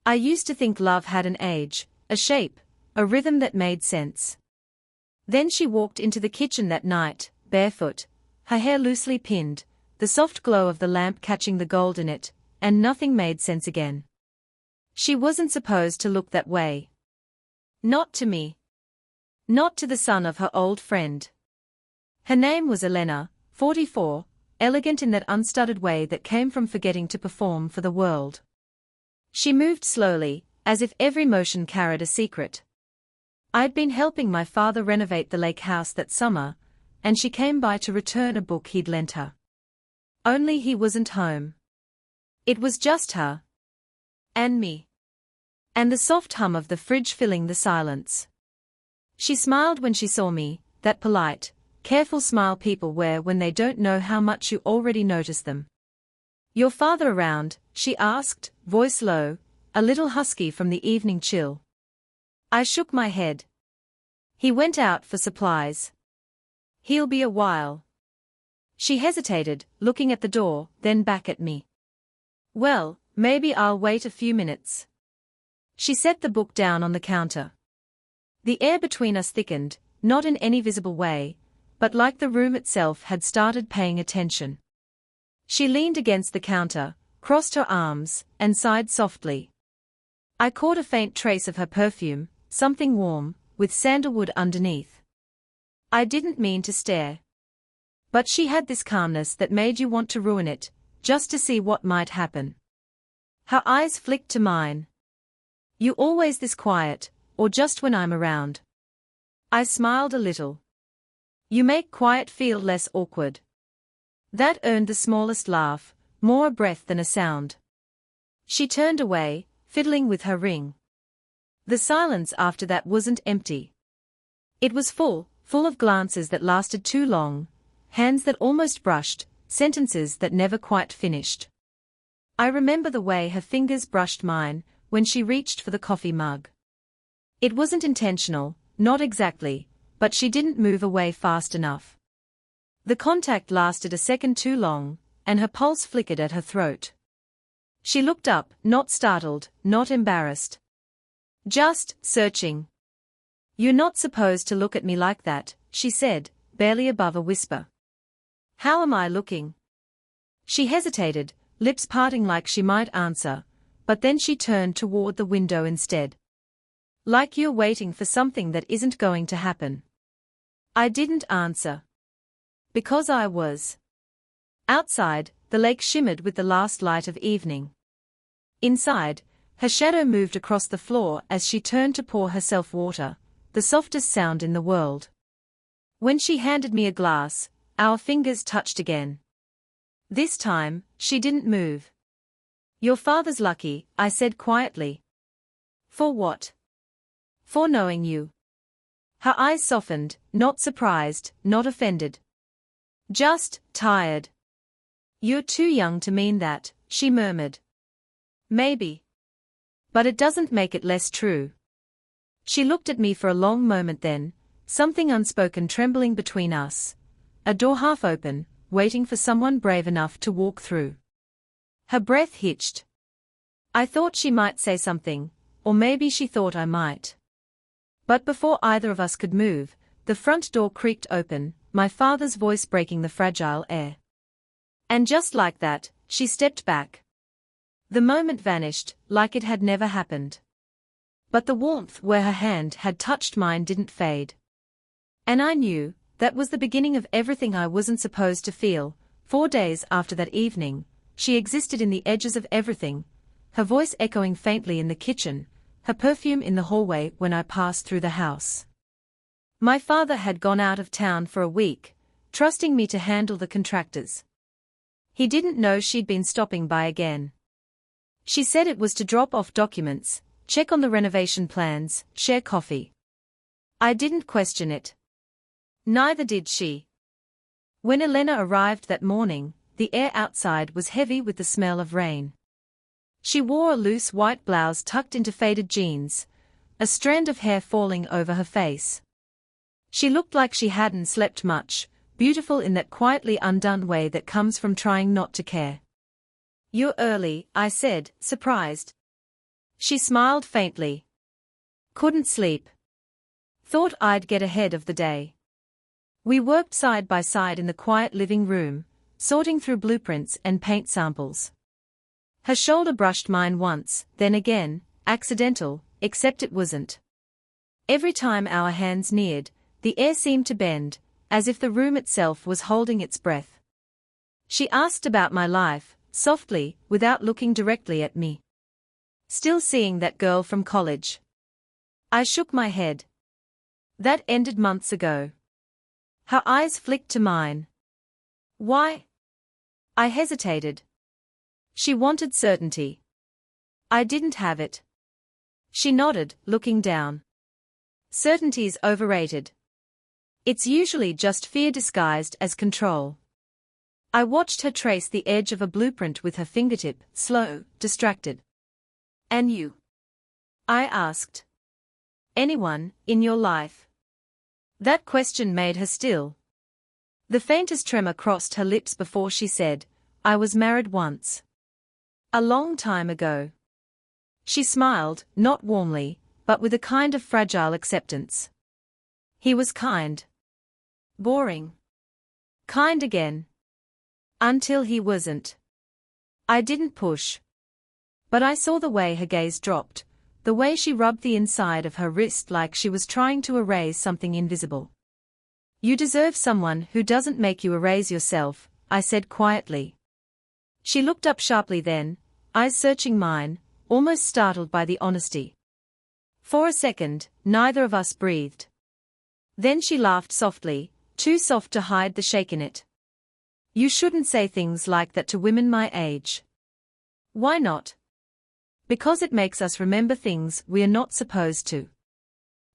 I used to think love had an age, a shape, a rhythm that made sense. Then she walked into the kitchen that night, barefoot, her hair loosely pinned, the soft glow of the lamp catching the gold in it, and nothing made sense again. She wasn't supposed to look that way. Not to me. Not to the son of her old friend. Her name was Elena, 44, elegant in that unstudied way that came from forgetting to perform for the world. She moved slowly, as if every motion carried a secret. I'd been helping my father renovate the lake house that summer, and she came by to return a book he'd lent her. Only he wasn't home. It was just her. And me. And the soft hum of the fridge filling the silence. She smiled when she saw me, that polite, careful smile people wear when they don't know how much you already notice them. "Your father around?" she asked, voice low, a little husky from the evening chill. I shook my head. "He went out for supplies. He'll be a while." She hesitated, looking at the door, then back at me. "Well, maybe I'll wait a few minutes." She set the book down on the counter. The air between us thickened, not in any visible way, but like the room itself had started paying attention. She leaned against the counter, crossed her arms, and sighed softly. I caught a faint trace of her perfume, something warm, with sandalwood underneath. I didn't mean to stare. But she had this calmness that made you want to ruin it, just to see what might happen. Her eyes flicked to mine. "You always this quiet, or just when I'm around?" I smiled a little. "You make quiet feel less awkward." That earned the smallest laugh, more a breath than a sound. She turned away, fiddling with her ring. The silence after that wasn't empty. It was full of glances that lasted too long, hands that almost brushed, sentences that never quite finished. I remember the way her fingers brushed mine, when she reached for the coffee mug. It wasn't intentional, not exactly, but she didn't move away fast enough. The contact lasted a second too long, and her pulse flickered at her throat. She looked up, not startled, not embarrassed. Just searching. "You're not supposed to look at me like that," she said, barely above a whisper. "How am I looking?" She hesitated, lips parting like she might answer, but then she turned toward the window instead. "Like you're waiting for something that isn't going to happen." I didn't answer. Because I was. Outside, the lake shimmered with the last light of evening. Inside, her shadow moved across the floor as she turned to pour herself water, the softest sound in the world. When she handed me a glass, our fingers touched again. This time, she didn't move. "Your father's lucky," I said quietly. "For what?" "For knowing you." Her eyes softened, not surprised, not offended. "Just tired." "You're too young to mean that," she murmured. "Maybe. But it doesn't make it less true." She looked at me for a long moment then, something unspoken trembling between us. A door half open, waiting for someone brave enough to walk through. Her breath hitched. I thought she might say something, or maybe she thought I might. But before either of us could move, the front door creaked open, my father's voice breaking the fragile air. And just like that, she stepped back. The moment vanished, like it had never happened. But the warmth where her hand had touched mine didn't fade. And I knew, that was the beginning of everything I wasn't supposed to feel. 4 days after that evening, she existed in the edges of everything, her voice echoing faintly in the kitchen, her perfume in the hallway when I passed through the house. My father had gone out of town for a week, trusting me to handle the contractors. He didn't know she'd been stopping by again. She said it was to drop off documents, check on the renovation plans, share coffee. I didn't question it. Neither did she. When Elena arrived that morning, the air outside was heavy with the smell of rain. She wore a loose white blouse tucked into faded jeans, a strand of hair falling over her face. She looked like she hadn't slept much, beautiful in that quietly undone way that comes from trying not to care. "You're early," I said, surprised. She smiled faintly. Couldn't sleep. Thought I'd get ahead of the day. We worked side by side in the quiet living room, sorting through blueprints and paint samples. Her shoulder brushed mine once, then again, accidental, except it wasn't. Every time our hands neared, the air seemed to bend, as if the room itself was holding its breath. She asked about my life, softly, without looking directly at me. Still seeing that girl from college? I shook my head. That ended months ago. Her eyes flicked to mine. Why? I hesitated. She wanted certainty. I didn't have it. She nodded, looking down. Certainty's overrated. It's usually just fear disguised as control. I watched her trace the edge of a blueprint with her fingertip, slow, distracted. And you? I asked. Anyone, in your life? That question made her still. The faintest tremor crossed her lips before she said, I was married once. A long time ago. She smiled, not warmly, but with a kind of fragile acceptance. He was kind. Boring. Kind again. Until he wasn't. I didn't push. But I saw the way her gaze dropped, the way she rubbed the inside of her wrist like she was trying to erase something invisible. You deserve someone who doesn't make you erase yourself, I said quietly. She looked up sharply then, eyes searching mine, almost startled by the honesty. For a second, neither of us breathed. Then she laughed softly, too soft to hide the shake in it. You shouldn't say things like that to women my age. Why not? Because it makes us remember things we are not supposed to.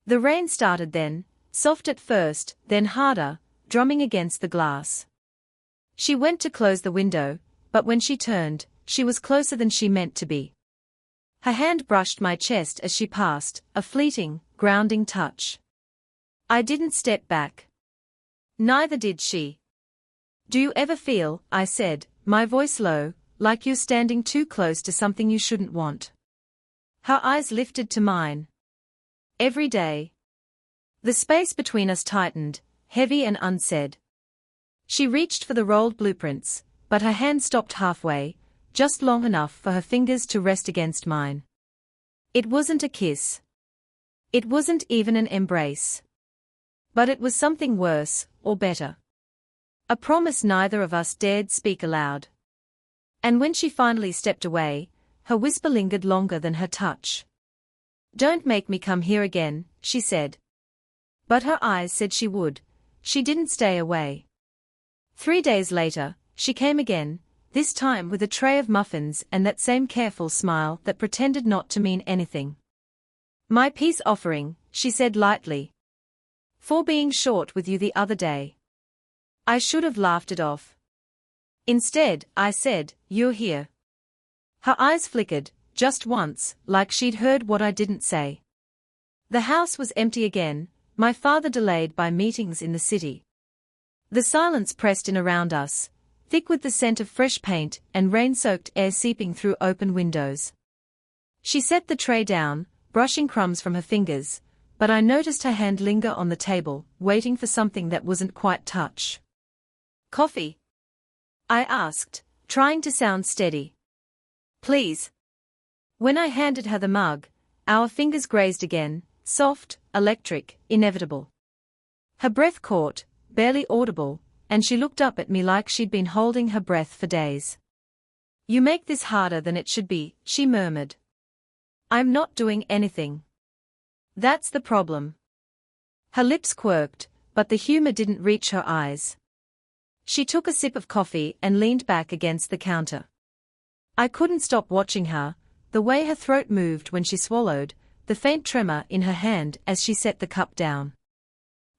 The rain started then, soft at first, then harder, drumming against the glass. She went to close the window, but when she turned, she was closer than she meant to be. Her hand brushed my chest as she passed, a fleeting, grounding touch. I didn't step back. Neither did she. Do you ever feel, I said, my voice low, like you're standing too close to something you shouldn't want? Her eyes lifted to mine. Every day. The space between us tightened, heavy and unsaid. She reached for the rolled blueprints, but her hand stopped halfway, just long enough for her fingers to rest against mine. It wasn't a kiss. It wasn't even an embrace. But it was something worse, or better. A promise neither of us dared speak aloud. And when she finally stepped away, her whisper lingered longer than her touch. Don't make me come here again, she said. But her eyes said she would. She didn't stay away. 3 days later, she came again, this time with a tray of muffins and that same careful smile that pretended not to mean anything. My peace offering, she said lightly. For being short with you the other day. I should have laughed it off. Instead, I said, you're here. Her eyes flickered, just once, like she'd heard what I didn't say. The house was empty again, my father delayed by meetings in the city. The silence pressed in around us, thick with the scent of fresh paint and rain-soaked air seeping through open windows. She set the tray down, brushing crumbs from her fingers, but I noticed her hand linger on the table, waiting for something that wasn't quite touch. Coffee? I asked, trying to sound steady. Please. When I handed her the mug, our fingers grazed again, soft, electric, inevitable. Her breath caught, barely audible, and she looked up at me like she'd been holding her breath for days. You make this harder than it should be, she murmured. I'm not doing anything. That's the problem. Her lips quirked, but the humor didn't reach her eyes. She took a sip of coffee and leaned back against the counter. I couldn't stop watching her, the way her throat moved when she swallowed, the faint tremor in her hand as she set the cup down.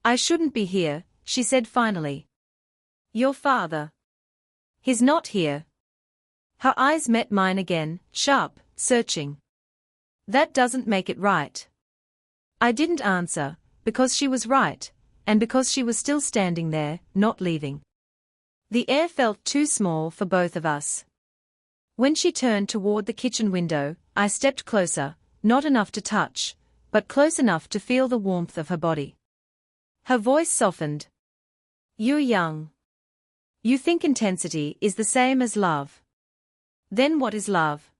I shouldn't be here, she said finally. Your father. He's not here. Her eyes met mine again, sharp, searching. That doesn't make it right. I didn't answer, because she was right, and because she was still standing there, not leaving. The air felt too small for both of us. When she turned toward the kitchen window, I stepped closer, not enough to touch, but close enough to feel the warmth of her body. Her voice softened. You're young. You think intensity is the same as love. Then what is love?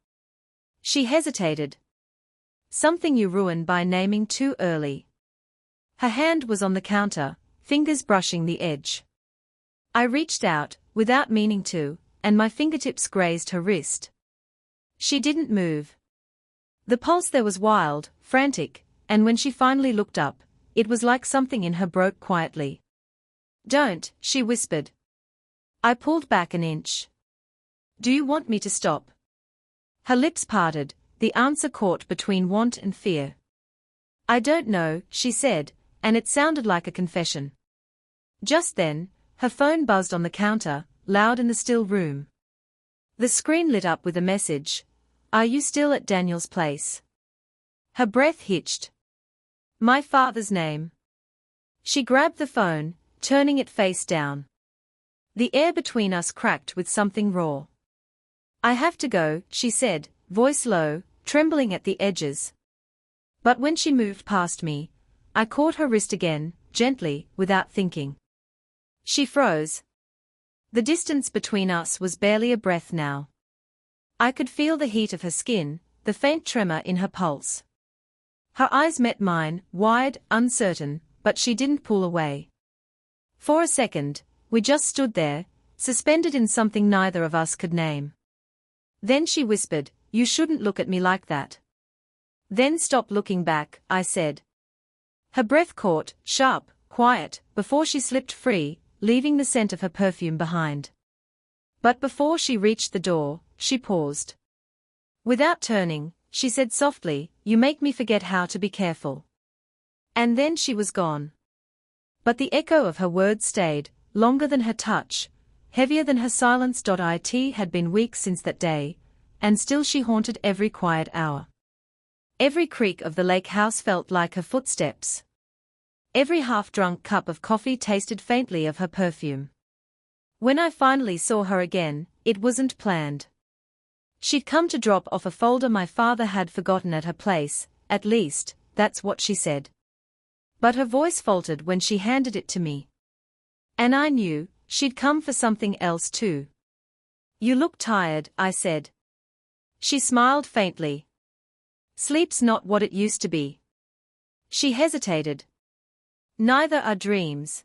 She hesitated. Something you ruin by naming too early. Her hand was on the counter, fingers brushing the edge. I reached out, without meaning to, and my fingertips grazed her wrist. She didn't move. The pulse there was wild, frantic, and when she finally looked up, it was like something in her broke quietly. Don't, she whispered. I pulled back an inch. Do you want me to stop? Her lips parted, the answer caught between want and fear. I don't know, she said, and it sounded like a confession. Just then, her phone buzzed on the counter, loud in the still room. The screen lit up with a message. Are you still at Daniel's place? Her breath hitched. My father's name. She grabbed the phone, turning it face down. The air between us cracked with something raw. I have to go, she said, voice low, trembling at the edges. But when she moved past me, I caught her wrist again, gently, without thinking. She froze. The distance between us was barely a breath now. I could feel the heat of her skin, the faint tremor in her pulse. Her eyes met mine, wide, uncertain, but she didn't pull away. For a second, we just stood there, suspended in something neither of us could name. Then she whispered, You shouldn't look at me like that. Then stop looking back, I said. Her breath caught, sharp, quiet, before she slipped free, leaving the scent of her perfume behind. But before she reached the door, she paused. Without turning, she said softly, You make me forget how to be careful. And then she was gone. But the echo of her words stayed, longer than her touch, heavier than her silence. It had been weeks since that day, and still she haunted every quiet hour. Every creak of the lake house felt like her footsteps. Every half-drunk cup of coffee tasted faintly of her perfume. When I finally saw her again, it wasn't planned. She'd come to drop off a folder my father had forgotten at her place, at least, that's what she said. But her voice faltered when she handed it to me. And I knew, she'd come for something else too. You look tired, I said. She smiled faintly. Sleep's not what it used to be. She hesitated. Neither are dreams.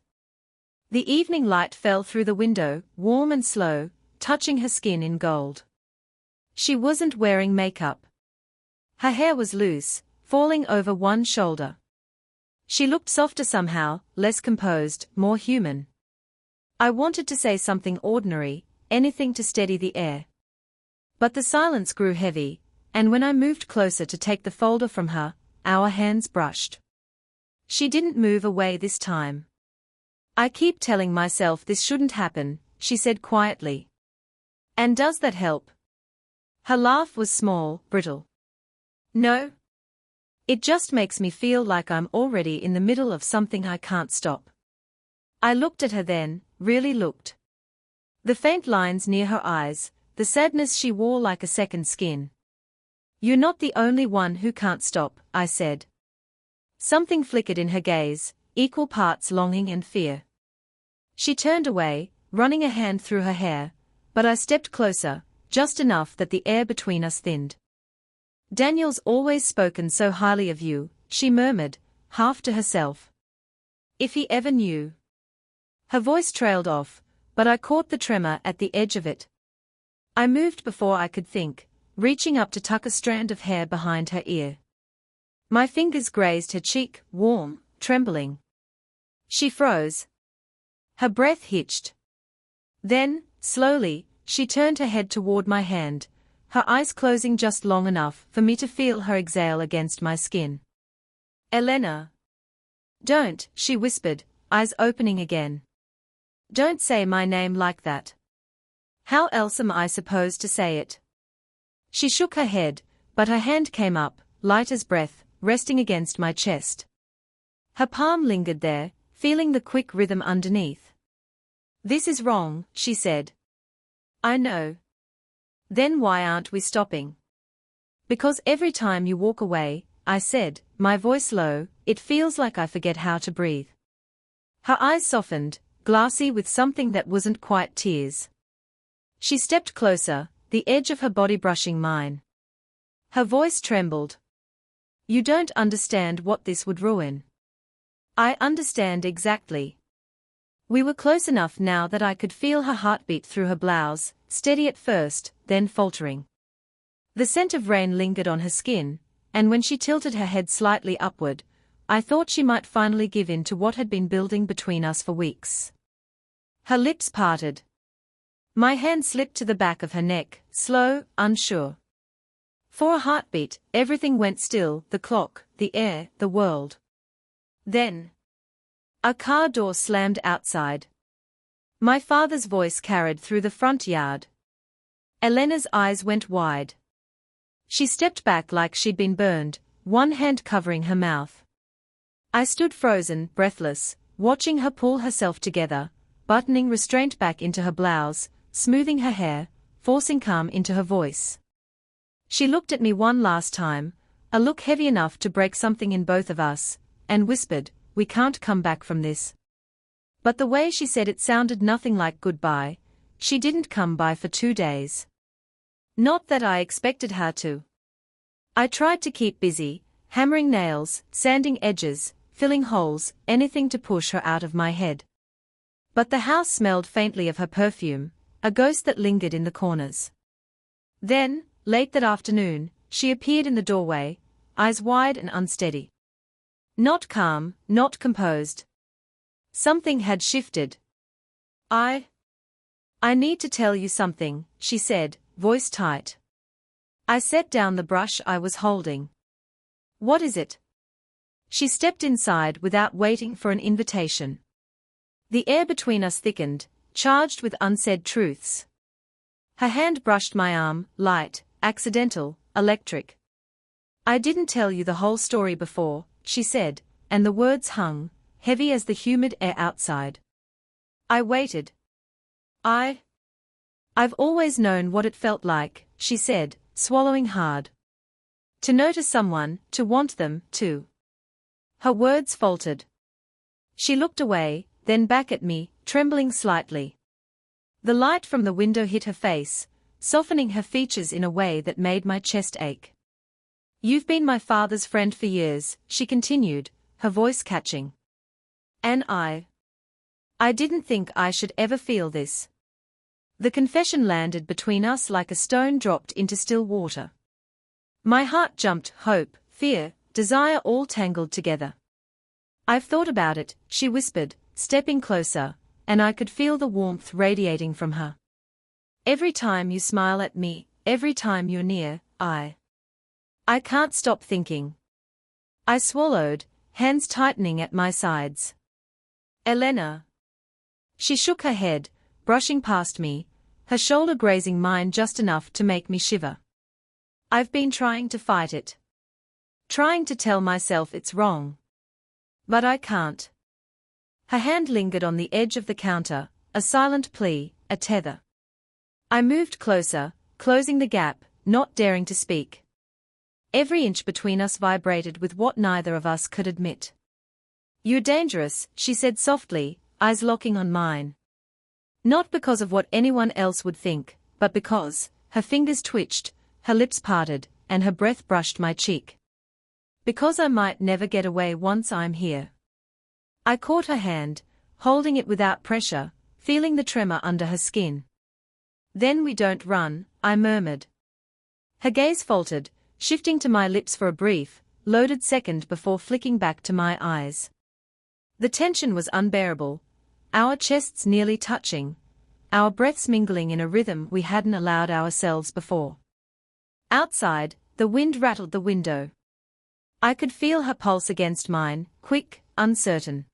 The evening light fell through the window, warm and slow, touching her skin in gold. She wasn't wearing makeup. Her hair was loose, falling over one shoulder. She looked softer somehow, less composed, more human. I wanted to say something ordinary, anything to steady the air. But the silence grew heavy, and when I moved closer to take the folder from her, our hands brushed. She didn't move away this time. I keep telling myself this shouldn't happen, she said quietly. And does that help? Her laugh was small, brittle. No. It just makes me feel like I'm already in the middle of something I can't stop. I looked at her then, really looked. The faint lines near her eyes, the sadness she wore like a second skin. You're not the only one who can't stop, I said. Something flickered in her gaze, equal parts longing and fear. She turned away, running a hand through her hair, but I stepped closer, just enough that the air between us thinned. Daniel's always spoken so highly of you, she murmured, half to herself. If he ever knew. Her voice trailed off, but I caught the tremor at the edge of it. I moved before I could think, reaching up to tuck a strand of hair behind her ear. My fingers grazed her cheek, warm, trembling. She froze. Her breath hitched. Then, slowly, she turned her head toward my hand, her eyes closing just long enough for me to feel her exhale against my skin. Elena. Don't, she whispered, eyes opening again. Don't say my name like that. How else am I supposed to say it? She shook her head, but her hand came up, light as breath, resting against my chest. Her palm lingered there, feeling the quick rhythm underneath. This is wrong, she said. I know. Then why aren't we stopping? Because every time you walk away, I said, my voice low, it feels like I forget how to breathe. Her eyes softened, glassy with something that wasn't quite tears. She stepped closer, the edge of her body brushing mine. Her voice trembled. You don't understand what this would ruin. I understand exactly. We were close enough now that I could feel her heartbeat through her blouse, steady at first, then faltering. The scent of rain lingered on her skin, and when she tilted her head slightly upward, I thought she might finally give in to what had been building between us for weeks. Her lips parted. My hand slipped to the back of her neck, slow, unsure. For a heartbeat, everything went still, the clock, the air, the world. Then, a car door slammed outside. My father's voice carried through the front yard. Elena's eyes went wide. She stepped back like she'd been burned, one hand covering her mouth. I stood frozen, breathless, watching her pull herself together, buttoning restraint back into her blouse, smoothing her hair, forcing calm into her voice. She looked at me one last time, a look heavy enough to break something in both of us, and whispered, we can't come back from this. But the way she said it sounded nothing like goodbye. She didn't come by for 2 days. Not that I expected her to. I tried to keep busy, hammering nails, sanding edges, filling holes, anything to push her out of my head. But the house smelled faintly of her perfume, a ghost that lingered in the corners. Then, late that afternoon, she appeared in the doorway, eyes wide and unsteady. Not calm, not composed. Something had shifted. I need to tell you something, she said, voice tight. I set down the brush I was holding. What is it? She stepped inside without waiting for an invitation. The air between us thickened, charged with unsaid truths. Her hand brushed my arm, light, accidental, electric. I didn't tell you the whole story before, she said, and the words hung, heavy as the humid air outside. I waited. I've always known what it felt like, she said, swallowing hard. To notice someone, to want them, to. Her words faltered. She looked away, then back at me, trembling slightly. The light from the window hit her face, softening her features in a way that made my chest ache. You've been my father's friend for years, she continued, her voice catching. And I didn't think I should ever feel this. The confession landed between us like a stone dropped into still water. My heart jumped, hope, fear, desire all tangled together. I've thought about it, she whispered, stepping closer, and I could feel the warmth radiating from her. Every time you smile at me, every time you're near, I can't stop thinking. I swallowed, hands tightening at my sides. Elena. She shook her head, brushing past me, her shoulder grazing mine just enough to make me shiver. I've been trying to fight it. Trying to tell myself it's wrong. But I can't. Her hand lingered on the edge of the counter, a silent plea, a tether. I moved closer, closing the gap, not daring to speak. Every inch between us vibrated with what neither of us could admit. You're dangerous, she said softly, eyes locking on mine. Not because of what anyone else would think, but because, her fingers twitched, her lips parted, and her breath brushed my cheek. Because I might never get away once I'm here. I caught her hand, holding it without pressure, feeling the tremor under her skin. Then we don't run, I murmured. Her gaze faltered, shifting to my lips for a brief, loaded second before flicking back to my eyes. The tension was unbearable, our chests nearly touching, our breaths mingling in a rhythm we hadn't allowed ourselves before. Outside, the wind rattled the window. I could feel her pulse against mine, quick, uncertain.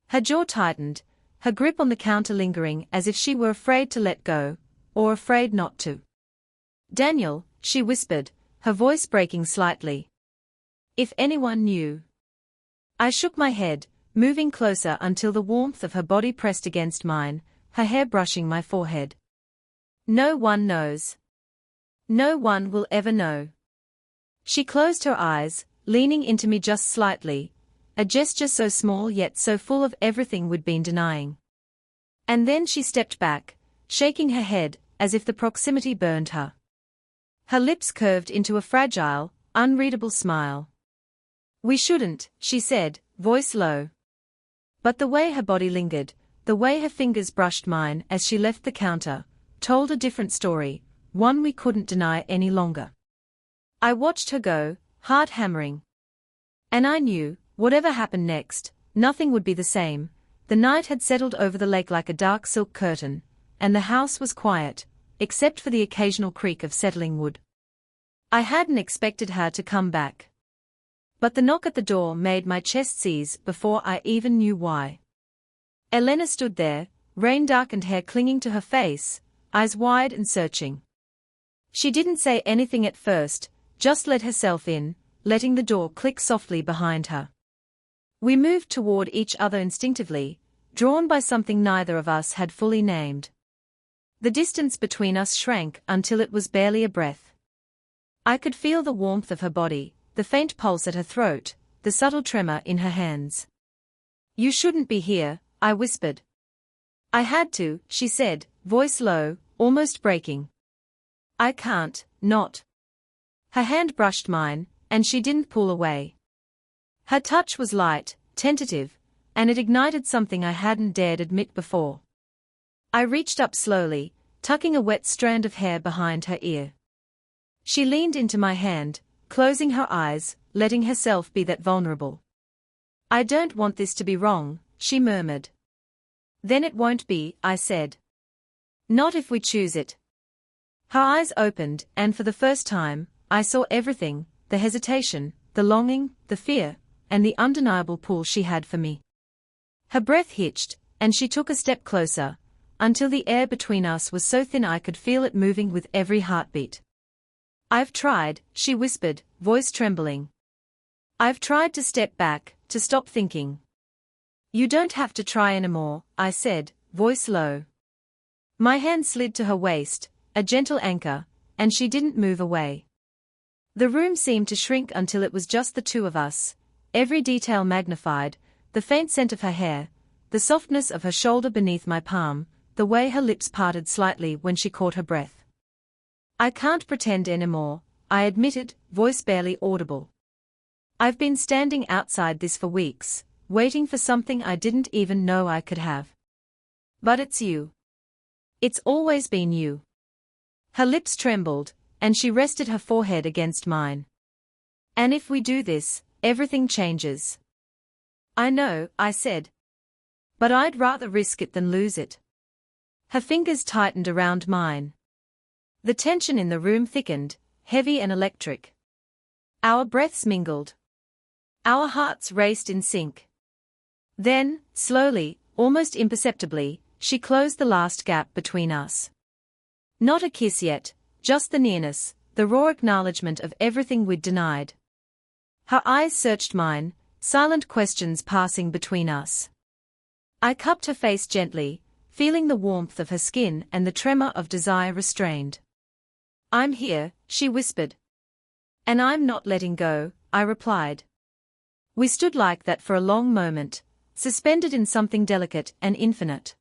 Her jaw tightened, her grip on the counter lingering as if she were afraid to let go, or afraid not to. Daniel, she whispered, her voice breaking slightly. If anyone knew. I shook my head, moving closer until the warmth of her body pressed against mine, her hair brushing my forehead. No one knows. No one will ever know. She closed her eyes, leaning into me just slightly, a gesture so small yet so full of everything we'd been denying. And then she stepped back, shaking her head, as if the proximity burned her. Her lips curved into a fragile, unreadable smile. "We shouldn't," she said, voice low. But the way her body lingered, the way her fingers brushed mine as she left the counter, told a different story, one we couldn't deny any longer. I watched her go, heart hammering. And I knew, whatever happened next, nothing would be the same. The night had settled over the lake like a dark silk curtain, and the house was quiet, except for the occasional creak of settling wood. I hadn't expected her to come back. But the knock at the door made my chest seize before I even knew why. Elena stood there, rain-darkened hair clinging to her face, eyes wide and searching. She didn't say anything at first, just let herself in, letting the door click softly behind her. We moved toward each other instinctively, drawn by something neither of us had fully named. The distance between us shrank until it was barely a breath. I could feel the warmth of her body, the faint pulse at her throat, the subtle tremor in her hands. "You shouldn't be here," I whispered. "I had to," she said, voice low, almost breaking. "I can't, not." Her hand brushed mine, and she didn't pull away. Her touch was light, tentative, and it ignited something I hadn't dared admit before. I reached up slowly, tucking a wet strand of hair behind her ear. She leaned into my hand, closing her eyes, letting herself be that vulnerable. "I don't want this to be wrong," she murmured. "Then it won't be," I said. "Not if we choose it." Her eyes opened, and for the first time, I saw everything, the hesitation, the longing, the fear, and the undeniable pull she had for me. Her breath hitched, and she took a step closer, until the air between us was so thin I could feel it moving with every heartbeat. "I've tried," she whispered, voice trembling. "I've tried to step back, to stop thinking." "You don't have to try anymore," I said, voice low. My hand slid to her waist, a gentle anchor, and she didn't move away. The room seemed to shrink until it was just the two of us, every detail magnified, the faint scent of her hair, the softness of her shoulder beneath my palm, the way her lips parted slightly when she caught her breath. "I can't pretend anymore," I admitted, voice barely audible. "I've been standing outside this for weeks, waiting for something I didn't even know I could have. But it's you. It's always been you." Her lips trembled, and she rested her forehead against mine. "And if we do this, everything changes." "I know," I said. "But I'd rather risk it than lose it." Her fingers tightened around mine. The tension in the room thickened, heavy and electric. Our breaths mingled. Our hearts raced in sync. Then, slowly, almost imperceptibly, she closed the last gap between us. Not a kiss yet, just the nearness, the raw acknowledgement of everything we'd denied. Her eyes searched mine, silent questions passing between us. I cupped her face gently, feeling the warmth of her skin and the tremor of desire restrained. "I'm here," she whispered. "And I'm not letting go," I replied. We stood like that for a long moment, suspended in something delicate and infinite.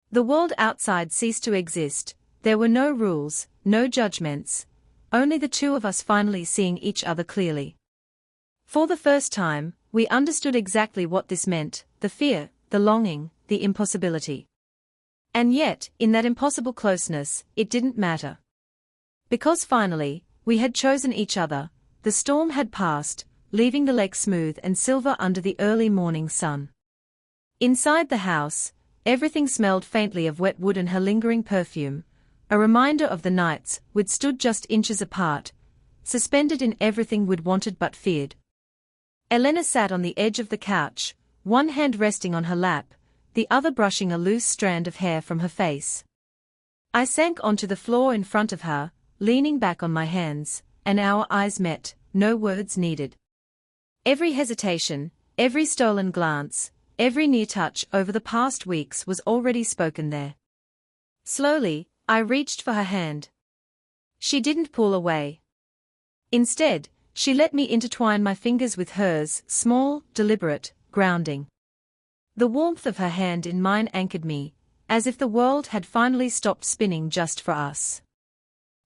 The world outside ceased to exist, there were no rules, no judgments, only the two of us finally seeing each other clearly. For the first time, we understood exactly what this meant, the fear, the longing, the impossibility. And yet, in that impossible closeness, it didn't matter. Because finally, we had chosen each other, the storm had passed, leaving the lake smooth and silver under the early morning sun. Inside the house, everything smelled faintly of wet wood and her lingering perfume, a reminder of the nights we'd stood just inches apart, suspended in everything we'd wanted but feared. Elena sat on the edge of the couch, one hand resting on her lap, the other brushing a loose strand of hair from her face. I sank onto the floor in front of her, leaning back on my hands, and our eyes met, no words needed. Every hesitation, every stolen glance, every near touch over the past weeks was already spoken there. Slowly, I reached for her hand. She didn't pull away. Instead, she let me intertwine my fingers with hers, small, deliberate, grounding. The warmth of her hand in mine anchored me, as if the world had finally stopped spinning just for us.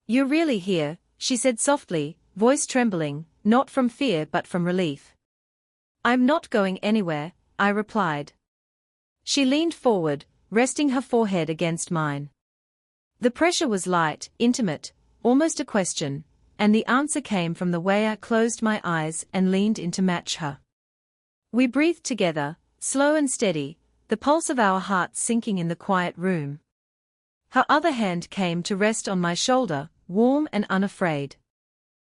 "You're really here," she said softly, voice trembling, not from fear but from relief. "I'm not going anywhere," I replied. She leaned forward, resting her forehead against mine. The pressure was light, intimate, almost a question, and the answer came from the way I closed my eyes and leaned in to match her. We breathed together, slow and steady, the pulse of our hearts sinking in the quiet room. Her other hand came to rest on my shoulder, warm and unafraid.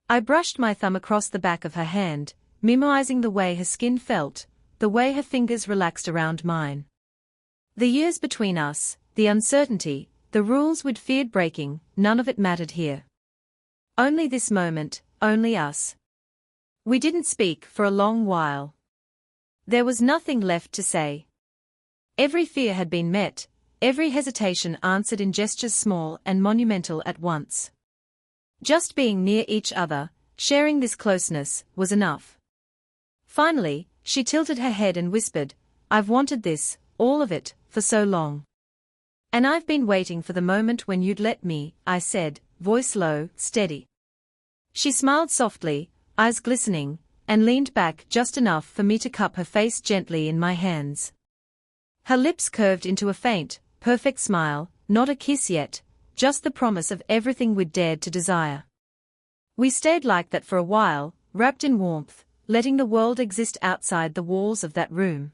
I brushed my thumb across the back of her hand, memorizing the way her skin felt, the way her fingers relaxed around mine. The years between us, the uncertainty, the rules we'd feared breaking, none of it mattered here. Only this moment, only us. We didn't speak for a long while. There was nothing left to say. Every fear had been met, every hesitation answered in gestures small and monumental at once. Just being near each other, sharing this closeness, was enough. Finally, she tilted her head and whispered, "I've wanted this, all of it, for so long. And I've been waiting for the moment when you'd let me," I said, voice low, steady. She smiled softly, eyes glistening, and leaned back just enough for me to cup her face gently in my hands. Her lips curved into a faint, perfect smile, not a kiss yet, just the promise of everything we'd dared to desire. We stayed like that for a while, wrapped in warmth, letting the world exist outside the walls of that room.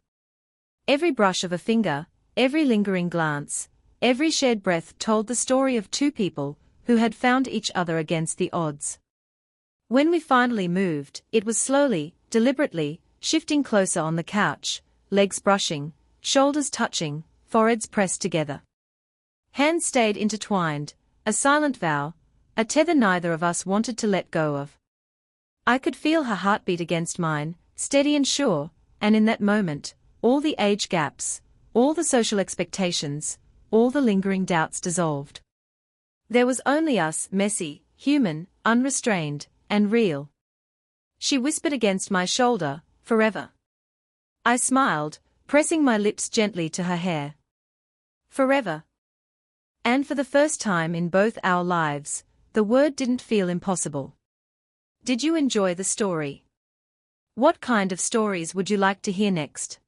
Every brush of a finger, every lingering glance, every shared breath told the story of two people who had found each other against the odds. When we finally moved, it was slowly, deliberately, shifting closer on the couch, legs brushing, shoulders touching, foreheads pressed together. Hands stayed intertwined, a silent vow, a tether neither of us wanted to let go of. I could feel her heartbeat against mine, steady and sure, and in that moment, all the age gaps, all the social expectations, all the lingering doubts dissolved. There was only us, messy, human, unrestrained, and real. She whispered against my shoulder, "Forever." I smiled, pressing my lips gently to her hair. Forever. And for the first time in both our lives, the word didn't feel impossible. Did you enjoy the story? What kind of stories would you like to hear next?